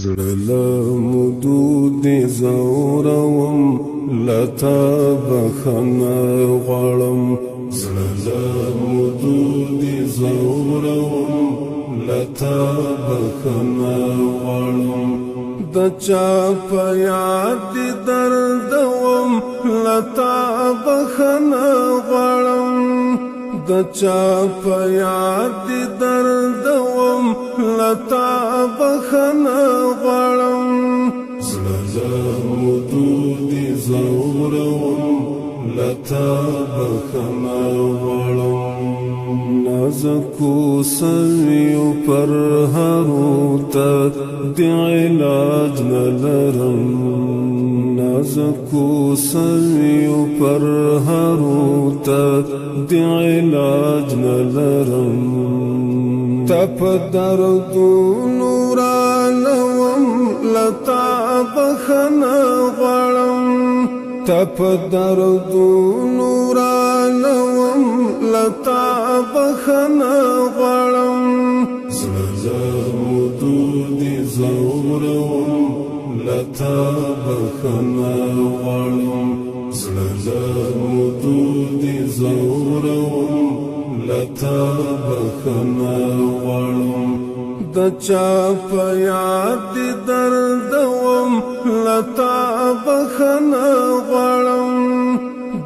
زړه له مودو دې زوروم لتا بخښنه غواړم زړه له مودو دې زوروم لتا بخښنه غواړم د چا په یاد دې دردوم لتا بخښنه غواړم د چا په یاد دې دردوم لتا بخښنه غواړم زړه له مودو دې زوروم لتا بخښنه غواړم نازکو سویو پر هرو ته د علاج نه لرم نازکو سویو پر هرو ته د علاج نه لرم تا په دردونو رالوم لتا بخښنه غواړم تا په دردونو رالوم لتا بخښنه غواړم زړه له مودو دې زوروم لتا بخښنه غواړم زړه له مودو دې زوروم لتا بخښنه غواړم د چا په یاد دې دردوم لتا بخښنه غواړم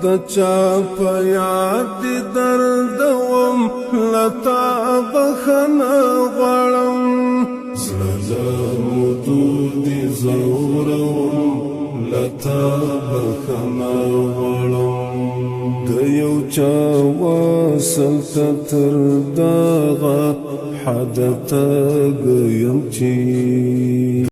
د چا په یاد دې دردوم لتا بخښنه غواړم زړه له مودو دې زوروم لتا بخښنه غواړم د یو چا وصل ته تر دغه حد تږی یم چې